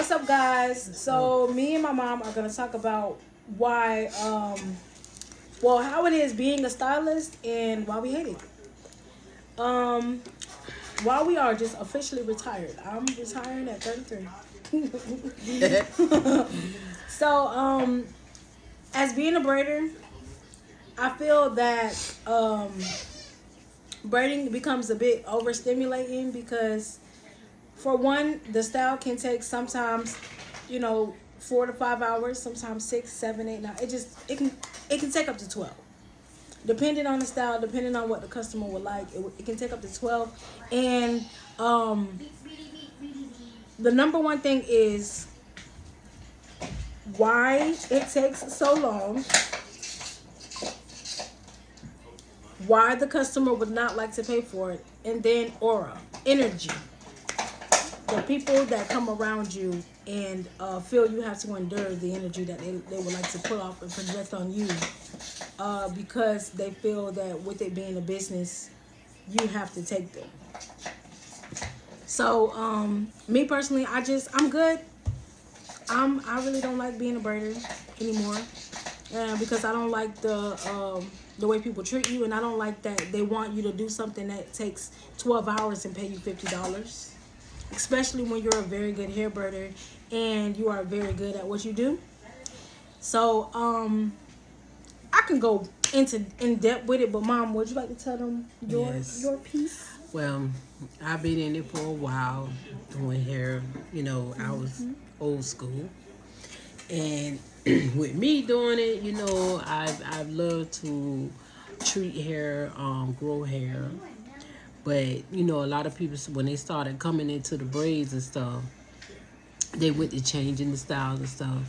What's up, guys? So me and my mom are gonna talk about why, how it is being a stylist and why we hate it. Um, while we are just officially retired, I'm retiring at 33. So, as being a braider, I feel that braiding becomes a bit overstimulating because, for one, the style can take sometimes, 4 to 5 hours, sometimes 6, 7, 8, 9. It can take up to 12, depending on the style, depending on what the customer would like. It can take up to 12, and um, the number one thing is why it takes so long, why the customer would not like to pay for it, and then aura, energy, the people that come around you and feel you have to endure the energy that they would like to put off and project on you, because they feel that with it being a business, you have to take them. So, me personally, I'm good. I really don't like being a braider anymore, because I don't like the way people treat you, and I don't like that they want you to do something that takes 12 hours and pay you $50, especially when you're a very good hair braider and you are very good at what you do. So, I can go into in depth with it, but Mom, would you like to tell them Yes. your piece? Well, I've been in it for a while doing hair. I was old school. And with me doing it, I've loved to treat hair, grow hair. But, a lot of people, when they started coming into the braids and stuff, they went to changing the styles and stuff.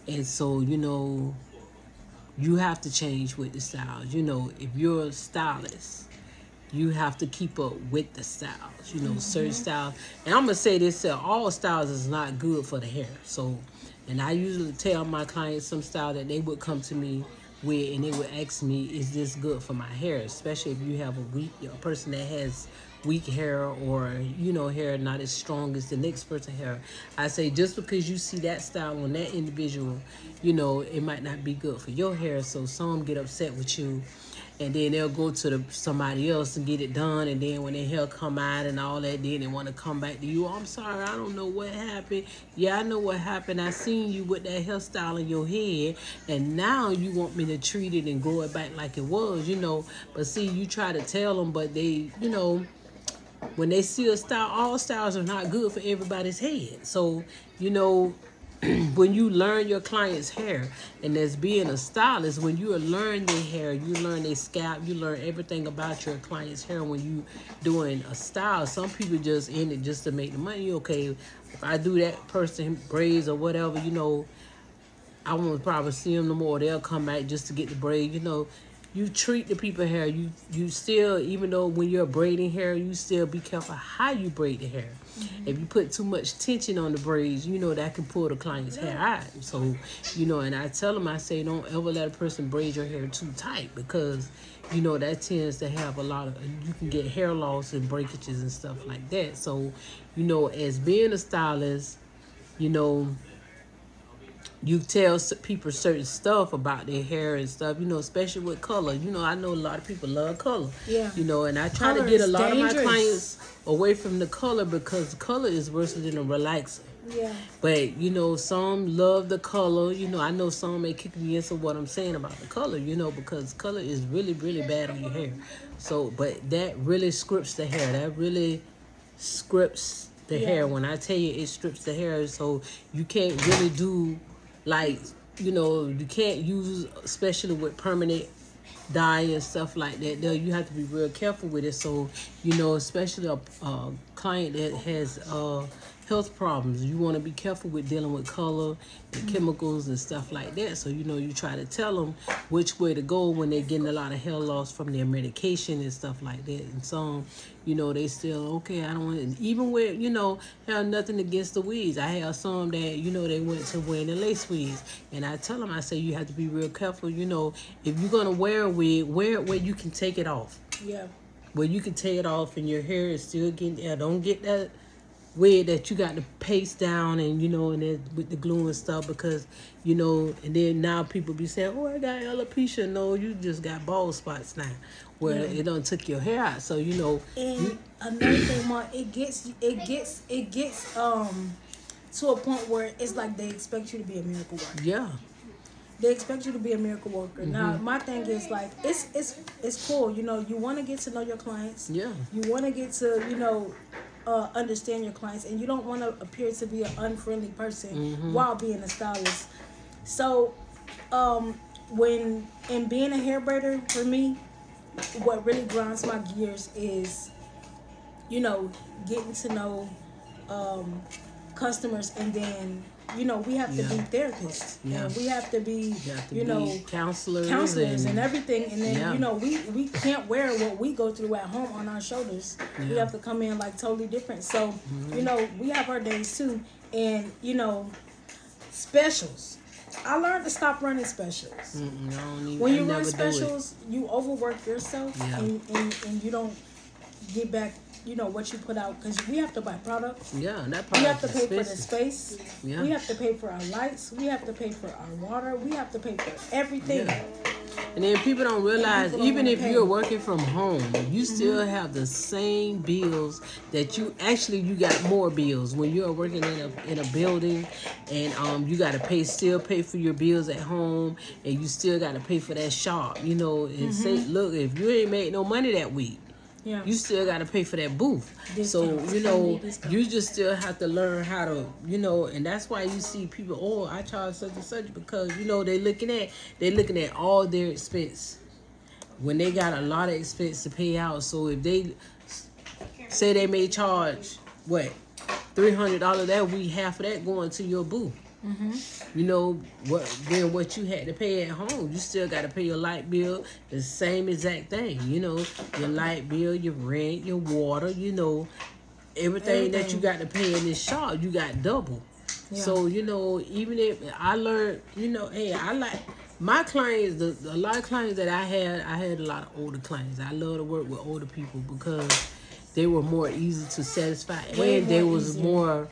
And so, you have to change with the styles. If you're a stylist, you have to keep up with the styles. Certain styles. And I'm gonna say this: all styles is not good for the hair. So, and I usually tell my clients some style that they would come to me with, and they would ask me, "Is this good for my hair?" Especially if you have a person that has weak hair, or hair not as strong as the next person hair. I say, just because you see that style on that individual, it might not be good for your hair. So some get upset with you, and then they'll go to somebody else and get it done, and then when their hair come out and all that, then they want to come back to you. "Oh, I'm sorry, I don't know what happened." "Yeah, I know what happened. I seen you with that hairstyle in your head, and now you want me to treat it and grow it back like it was. But see, you try to tell them, but they, when they see a style, all styles are not good for everybody's head. So, you know, when you learn your client's hair, and as being a stylist, when you learn their hair, you learn their scalp, you learn everything about your client's hair when you doing a style. Some people just in it just to make the money. Okay, if I do that person braids or whatever, I won't probably see them no more. They'll come back just to get the braid. You treat the people hair. You still, even though when you're braiding hair, you still be careful how you braid the hair. Mm-hmm. If you put too much tension on the braids, that can pull the client's hair out. So, and I tell them, I say, don't ever let a person braid your hair too tight, because, that tends to have a lot of, you can get hair loss and breakages and stuff like that. So, as being a stylist, you know, you tell people certain stuff about their hair and stuff, especially with color. I know a lot of people love color. Yeah. And I try Color to get a is lot dangerous. of my clients away from the color, because color is worse than a relaxer. Yeah. But, some love the color. I know some may kick me into what I'm saying about the color, because color is really, really bad on your hair. So, but that really scripts the hair. That really scripts the hair. When I tell you it strips the hair, so you can't really do, like, you can't use, especially with permanent dye and stuff like that. Though you have to be real careful with it. So, especially a client that has health problems, you want to be careful with dealing with color and chemicals and stuff like that. So, you try to tell them which way to go when they're getting a lot of hair loss from their medication and stuff like that. And some, they still, okay, I don't want it. Even with, have nothing against the wigs. I have some that, they went to wearing the lace wigs. And I tell them, I say, you have to be real careful. If you're going to wear a wig, wear it where you can take it off. Yeah. Where you can take it off and your hair is still getting there. Don't get that way that you got to paste down and and then with the glue and stuff because and then now people be saying, oh, I got alopecia. No, you just got bald spots now where it done took your hair out. So And another thing, Mark, it gets to a point where it's like they expect you to be a miracle worker. yeah. They expect you to be a miracle worker. Now, my thing is like it's cool. You want to get to know your clients. Yeah. You want to get to understand your clients, and you don't want to appear to be an unfriendly person while being a stylist. So, when in being a hair braider for me, what really grinds my gears is, getting to know customers, and then we have to be therapists, and we have to be counselors and everything, and then we can't wear what we go through at home on our shoulders. We have to come in like totally different. So we have our days too, and specials. I learned to stop running specials. When you run specials, you overwork yourself, and you don't get back what you put out, because we have to buy products. Yeah, that product we have to pay expensive. for the space. Yeah. We have to pay for our lights. We have to pay for our water. We have to pay for everything. Yeah. And then people don't realize, even if you're working from home, you still have the same bills that you got more bills when you're working in a building, and you got to still pay for your bills at home, and you still got to pay for that shop, and say, look, if you ain't made no money that week, you still got to pay for that booth. So, you just still have to learn how to, and that's why you see people, oh, I charge such and such, because, they're looking at all their expense when they got a lot of expense to pay out. So if they say they may charge, $300 that week, half of that going to your booth. What you had to pay at home, you still got to pay your light bill, the same exact thing. Your light bill, your rent, your water, everything that you got to pay in this shop, you got double. So even if I learned, hey, I like my clients, a lot of clients that I had a lot of older clients. I love to work with older people because they were more easy to satisfy, and they was more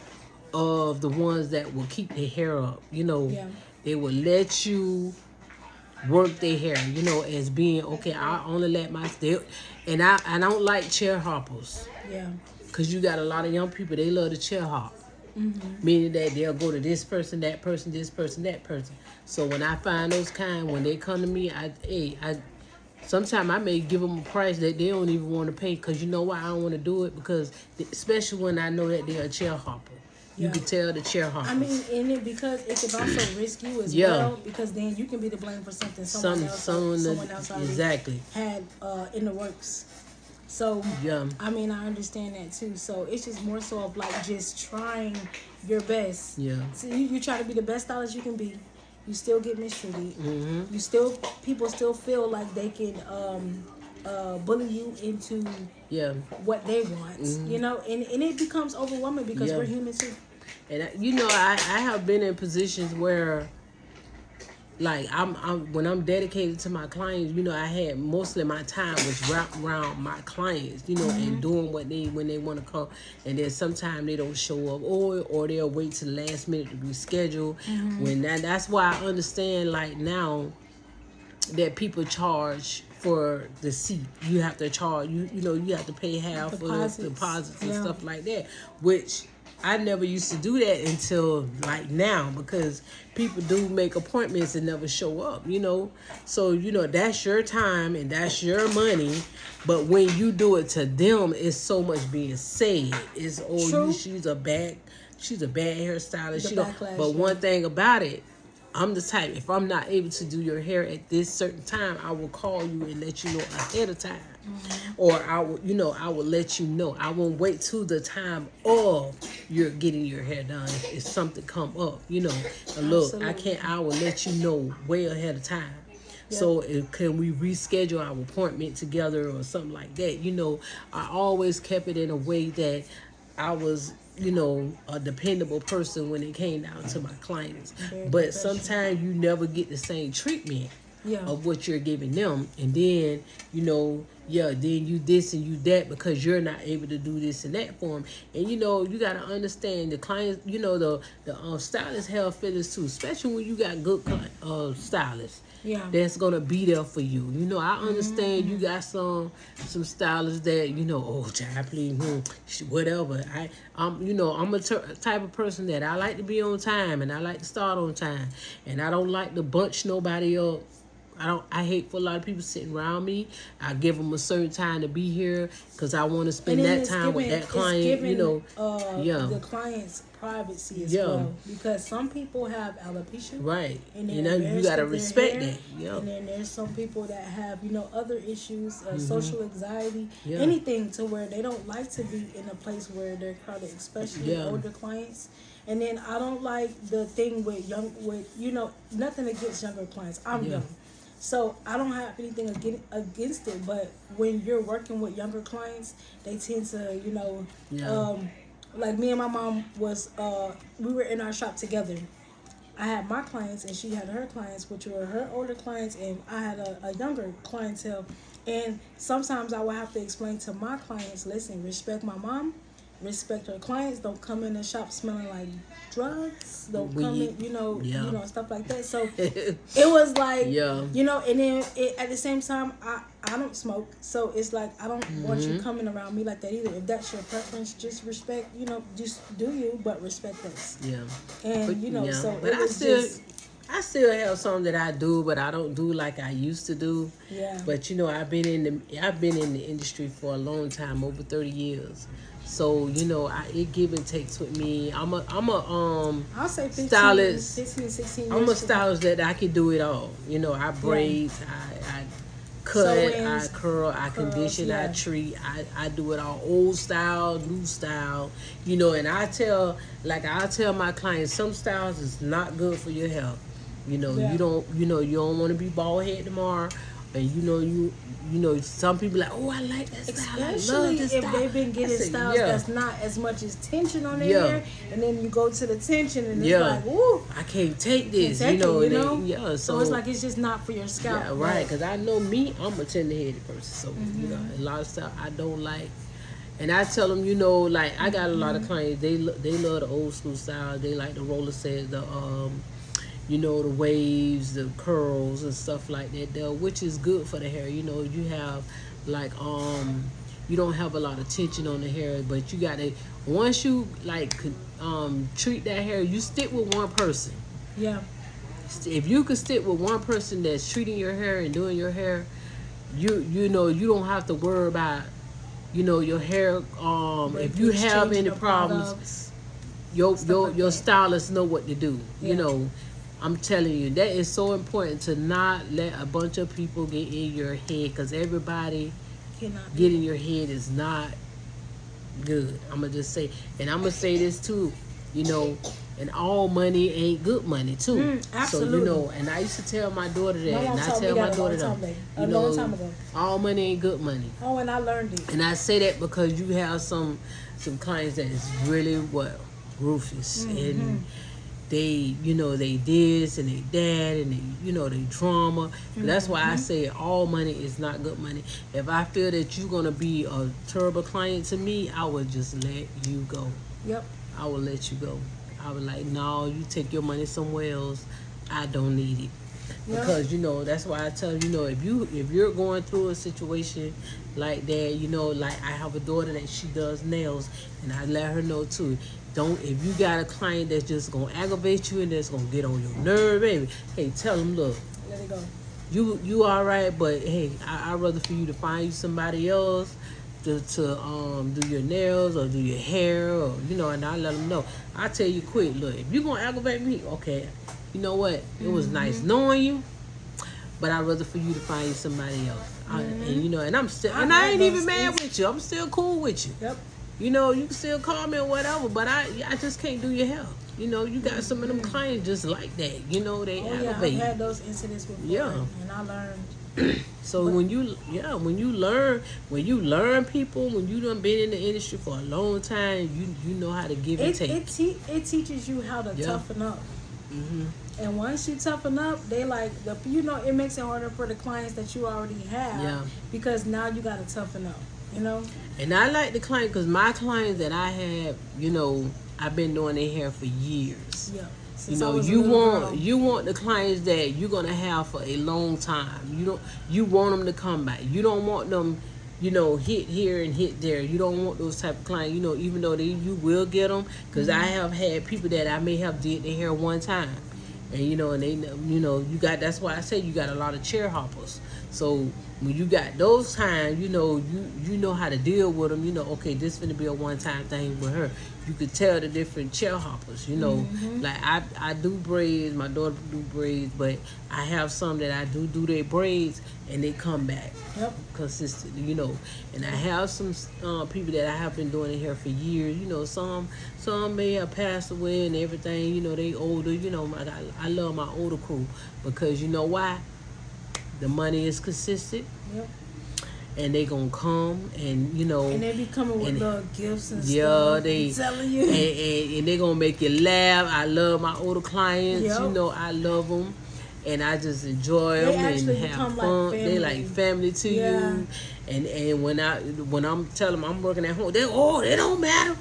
of the ones that will keep their hair up. They will let you work their hair, as being okay. I only let my and I don't like chair hoppers. Because you got a lot of young people, they love to chair hop. Meaning that they'll go to this person, that person, this person, that person. So when I find those when they come to me, sometimes I may give them a price that they don't even want to pay, because you know why I don't want to do it? Because especially when I know that they're a chair hopper. You can tell the chair hoppers. I mean, because it can also risk you as well, because then you can be to blame for something someone else already exactly had in the works. So, I mean, I understand that too. So it's just more so of like just trying your best. So you try to be the best stylist you can be. You still get mistreated. People still feel like they can bully you into what they want. And it becomes overwhelming because we're human too. And I have been in positions where, like, I'm when I'm dedicated to my clients, I had mostly my time was wrapped around my clients, and doing what when they want to come, and then sometimes they don't show up, or they'll wait till the last minute to reschedule. When that's why I understand, like, now that people charge for the seat. You have to charge, you have to pay half for the deposits and stuff like that, which I never used to do that until like now, because people do make appointments and never show up, So, that's your time and that's your money. But when you do it to them, it's so much being said. It's, she's a bad hairstylist. But one thing about it, I'm the type, if I'm not able to do your hair at this certain time, I will call you and let you know ahead of time. Or I will let you know. I won't wait till the time of you're getting your hair done. If something come up, look, I will let you know way ahead of time. So can we reschedule our appointment together or something like that? I always kept it in a way that I was, a dependable person when it came down to my clients. But sometimes you never get the same treatment Yeah. of what you're giving them, and then then you this and you that because you're not able to do this and that for them. And you got to understand the clients. The stylists have feelings too, especially when you got good stylists. Yeah. That's gonna be there for you. I understand you got some stylists that oh child, please, whatever. I'm a type of person that I like to be on time and I like to start on time, and I don't like to bunch nobody up. I hate for a lot of people sitting around me. I give them a certain time to be here because I want to spend that time with that client. It's giving, Yeah. the client's privacy as Yeah. well, because some people have alopecia, Right. and You gotta respect that. Yeah. And then there's some people that have other issues, social anxiety, Yeah. anything to where they don't like to be in a place where they're crowded, especially Yeah. older clients. And then I don't like the thing with nothing against younger clients. I'm Yeah. young. So I don't have anything against it, but when you're working with younger clients, they tend to, Yeah. like me and my mom we were in our shop together. I had my clients and she had her clients, which were her older clients, and I had a younger clientele. And sometimes I would have to explain to my clients, listen, respect my mom, respect her clients, don't come in the shop smelling like drugs, don't come in, Yeah. stuff like that. So it was like, Yeah. and then at the same time, I don't smoke, so it's like I don't want you coming around me like that either. If that's your preference, just respect, just do you, but respect us. Yeah. And yeah. so But it was I still have some that I do, but I don't do like I used to do. yeah. But I've been in the industry for a long time, over 30 years. So it give and takes with me. I'm a I'll say 15, stylist. 15, 16 years. I'm a stylist that I can do it all. I braid, I cut, Sew-ins, I curl, I condition, yeah. I treat, I do it all, old style, new style. And I tell my clients, some styles is not good for your health. Yeah. You don't want to be bald head tomorrow. And some people like, oh, I like that style. I Especially love this if style. they've been getting I said, styles yeah. that's not as much as tension on their Yeah. hair, and then you go to the tension and it's Yeah. like, ooh, I can't take this, take it, Yeah, so it's like it's just not for your scalp. yeah, right. Because I know me, I'm a tender-headed person, so a lot of stuff I don't like. And I tell them, like I got a lot of clients. They love the old school style. They like the roller set, the the waves, the curls and stuff like that, though, which is good for the hair. You have like you don't have a lot of tension on the hair, but you gotta, once you like treat that hair, you stick with one person. Yeah. If you could stick with one person that's treating your hair and doing your hair, you don't have to worry about your hair. If you have any problems, your stylist know what to do. Yeah. I'm telling you, that is so important to not let a bunch of people get in your head, because everybody Cannot get in your head is not good. I'm gonna just say, and I'm gonna say this too, and all money ain't good money too. Absolutely. So and I used to tell my daughter that, My mom and I told me tell that my a daughter long that, time ago. A long time ago. all money ain't good money. Oh, and I learned it. And I say that because you have some clients that is really ruthless, and they they this and they that, and they drama. That's why I say all money is not good money. If I feel that you're gonna be a terrible client to me, I would just let you go. Yep. I will let you go. I was like, no, you take your money somewhere else. I don't need it. Yep. Because that's why I tell if you're going through a situation like that, like I have a daughter that she does nails, and I let her know too. If you got a client that's just gonna aggravate you and that's gonna get on your nerve, baby, hey, tell them, look, Let it go. you all right, but hey, I'd rather for you to find you somebody else to do your nails or do your hair, or and I let them know. I tell you quick, look, if you gonna aggravate me, okay, you know what? It was nice knowing you, but I'd rather for you to find you somebody else. And I'm still, and I ain't even mad with you. I'm still cool with you. Yep. You can still call me or whatever, but I just can't do your hair. You got some of them clients just like that. They aggravate. Yeah, I've had those incidents before. Yeah. And I learned. So when you learn people, when you done been in the industry for a long time, you know how to give and take. It teaches you how to toughen up. Mhm. And once you toughen up, they like it makes it harder for the clients that you already have. Yeah. Because now you got to toughen up. You know. And I like the client because my clients that I have, I've been doing their hair for years. Yeah. You Since I know, was a you little want girl. you want the clients that you're gonna have for a long time. You want them to come back. You don't want them, hit here and hit there. You don't want those type of clients. Even though you will get them, because I have had people that I may have did their hair one time, and and they you got that's why I say you got a lot of chair hoppers. So when you got those times, you know how to deal with them. Okay, this finna be a one time thing with her. You could tell the different chair hoppers. Like I do braids. My daughter do braids, but I have some that I do their braids and they come back Yep. consistently. And I have some people that I have been doing it here for years. Some may have passed away and everything. They older. I love my older crew because you know why? The money is consistent. Yep. And they gonna come and And they be coming with little gifts and yeah, stuff. I'm telling you. and they gonna make you laugh. I love my older clients. Yep. I love them, and I just enjoy them and actually have become fun. like They like family to Yeah. you, and when I'm telling them I'm working at home, they don't matter.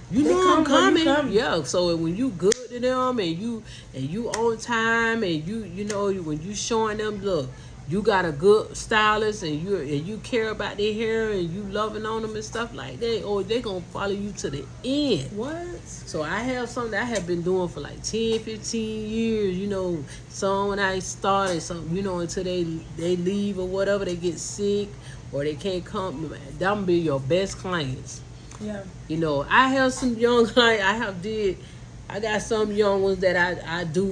You They know I'm come when you coming. come. Yeah. So when you good to them and you on time and when you showing them look. You got a good stylist and you care about their hair and you loving on them and stuff like that, or they gonna follow you to the end. What? So I have something that I have been doing for like 10, 15 years, some when I started, some, until they leave or whatever, they get sick or they can't come, them be your best clients. Yeah. I have some young clients, I got some young ones that I do,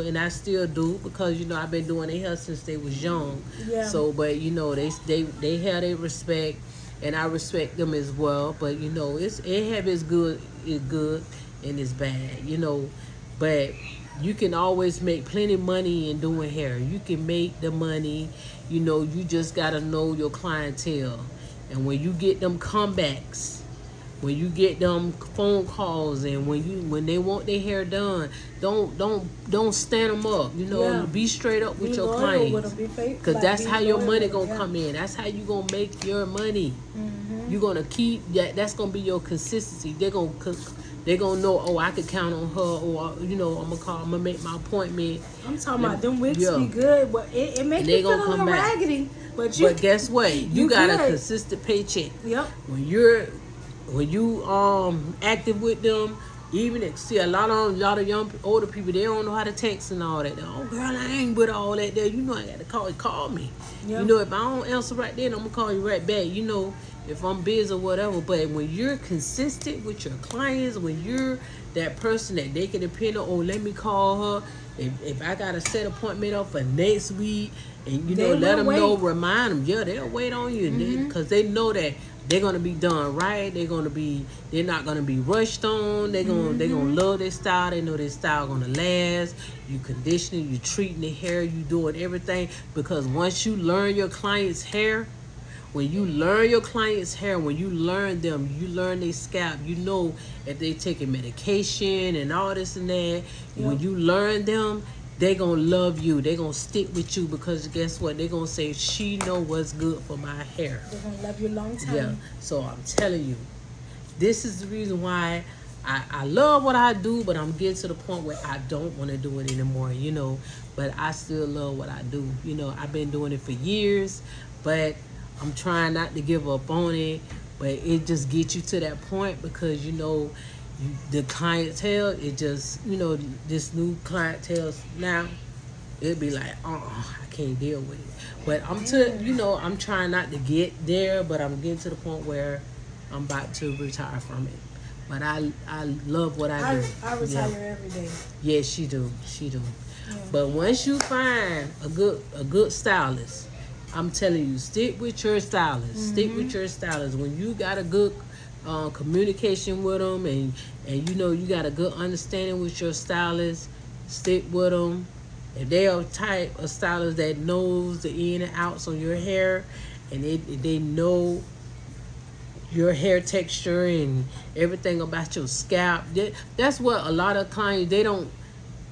and I still do because I've been doing their hair since they was young. Yeah. So, but they have their respect, and I respect them as well. But it have its good, and it's bad, But you can always make plenty of money in doing hair. You can make the money, You just gotta know your clientele, and when you get them comebacks. When you get them phone calls and when they want their hair done, don't stand them up. Yeah. Be straight up with Be your loyal clients, with 'em, be faithful, because like, that's be how your loyal money with 'em, gonna yeah. come in. That's how you gonna make your money. Mm-hmm. You gonna keep that. That's gonna be your consistency. They're gonna know. Oh, I could count on her, or I'm gonna make my appointment. I'm talking about them wigs Yeah. be good, but it make And you they feel a gonna little come back. raggedy. But Guess what? You got good. a consistent paycheck. Yep. When you active with them, even see a lot of young older people, they don't know how to text and all that. Oh girl, I ain't with all that there. I got to call me. Yep. If I don't answer right then, I'm gonna call you right back. If I'm busy or whatever. But when you're consistent with your clients, when you're that person that they can depend on, oh, let me call her. If I got a set appointment up for next week, and They let them will know, wait. remind them, yeah, they'll wait on you because they know that they're gonna be done right. They're not gonna be rushed on. They're gonna love their style. They know their style gonna last. You conditioning, you treating the hair, you doing everything, because once you learn your client's hair. When you learn your client's hair, when you learn them, you learn their scalp, if they taking medication and all this and that. Yep. When you learn them, they gonna love you. They gonna stick with you because guess what? They gonna say, she know what's good for my hair. They're gonna love you a long time. Yeah. So I'm telling you, this is the reason why I love what I do, but I'm getting to the point where I don't want to do it anymore, But I still love what I do. I've been doing it for years, but I'm trying not to give up on it. But it just gets you to that point because, the clientele, it just, this new clientele now, it'd be like, I can't deal with it. But I'm trying not to get there, but I'm getting to the point where I'm about to retire from it. But I love what I do. I retire every day. Yeah, she do. Yeah. But once you find a good stylist, I'm telling you, stick with your stylist. Mm-hmm. Stick with your stylist. When you got a good communication with them and you got a good understanding with your stylist, stick with them. If they are type of stylist that knows the in and outs on your hair, and they know your hair texture and everything about your scalp, that's what a lot of clients, they don't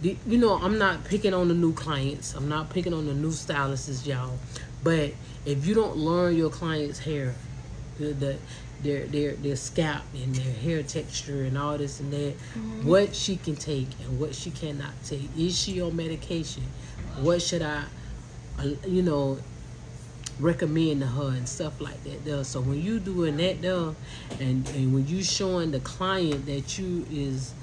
You know, I'm not picking on the new clients. I'm not picking on the new stylists, y'all. But if you don't learn your client's hair, their scalp and their hair texture and all this and that, what she can take and what she cannot take. Is she on medication? What should I, you know, recommend to her and stuff like that though. So when you doing that though, and when you showing the client that you is,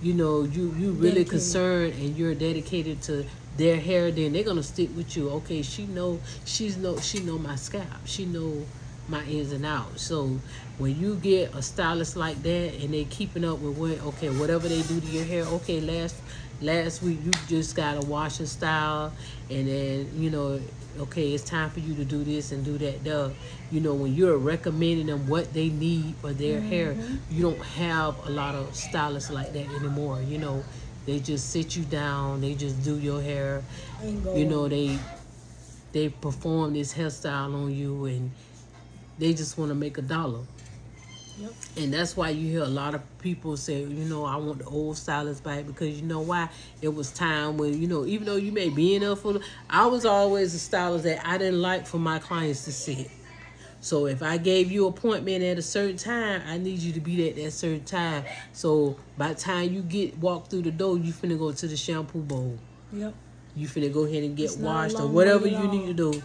you know, you really Dedicated. concerned and you're dedicated to their hair, then they're gonna stick with you. Okay, she know my scalp, she know my ins and outs. So when you get a stylist like that and they keeping up with whatever they do to your hair, okay, last week you just got a wash and style, and then, you know, okay, it's time for you to do this and do that. You know, when you're recommending them what they need for their hair, you don't have a lot of stylists like that anymore. You know, they just sit you down, they just do your hair. Ain't go You know, on. they perform this hairstyle on you, and they just want to make $1. Yep. And that's why you hear a lot of people say, you know, I want the old stylist back, because you know why? It was time when, you know, even though you may be in there I was always a stylist that I didn't like for my clients to sit. So if I gave you an appointment at a certain time, I need you to be there at that certain time. So by the time you walk through the door, you finna go to the shampoo bowl. Yep. You finna go ahead and get It's not a washed or long whatever wait at you need to all. do.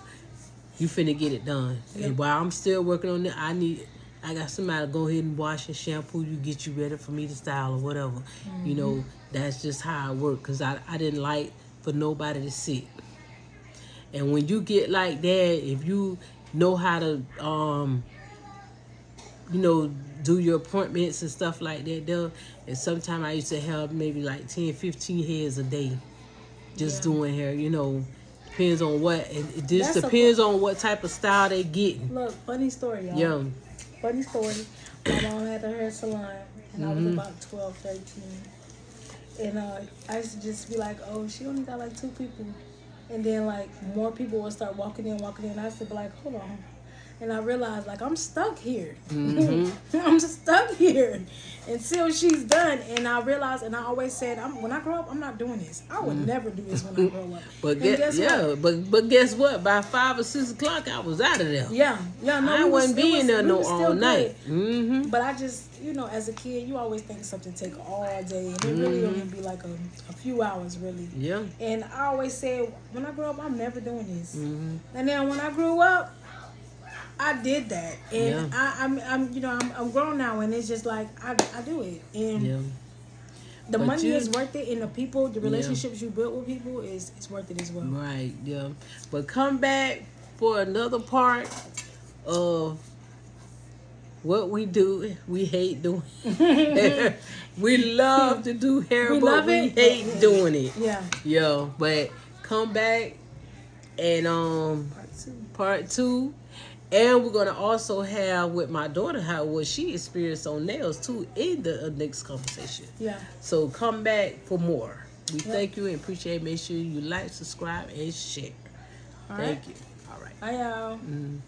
You finna get it done. Yep. And while I'm still working on it, I got somebody to go ahead and wash and shampoo you, get you ready for me to style or whatever. You know, that's just how I work, because I didn't like for nobody to sit. And when you get like that, if you know how to, you know, do your appointments and stuff like that, though, and sometimes I used to have maybe like 10, 15 heads a day just Yeah. doing hair, you know. Depends on what, it just That's depends on what type of style they getting. Look, funny story, y'all. Yeah. Funny story. My mom had her hair salon, and I was about 12, 13. And I used to just be like, oh, she only got like 2 people. And then, like, more people would start walking in. I used to be like, hold on. And I realized, like, I'm stuck here. I'm just stuck here until she's done. And I realized, and I always said, when I grow up, I'm not doing this. I would never do this when I grow up. But And guess what? but guess what? By 5 or 6 o'clock, I was out of there. Yeah, no, I wasn't being there no was still all good. night. Mm-hmm. But I just, you know, as a kid, you always think something take all day, and it really only be like a few hours, really. Yeah. And I always said, when I grow up, I'm never doing this. Mm-hmm. And then when I grew up, I did that, and Yeah. I'm you know, I'm grown now, and it's just like I do it, and Yeah. the But money you- is worth it, and the people, the relationships you build with people is worth it as well. Right, yeah. But come back for another part of what we do. We hate doing hair. We love to do hair, We but love we it, hate but- doing it. Yeah, Yo, but come back and part 2. part 2. And we're gonna also have with my daughter what she experienced on nails too in the next conversation. Yeah. So come back for more. We thank you and appreciate it. Make sure you like, subscribe, and share. All Thank right. you. All right. Bye, y'all. Mm.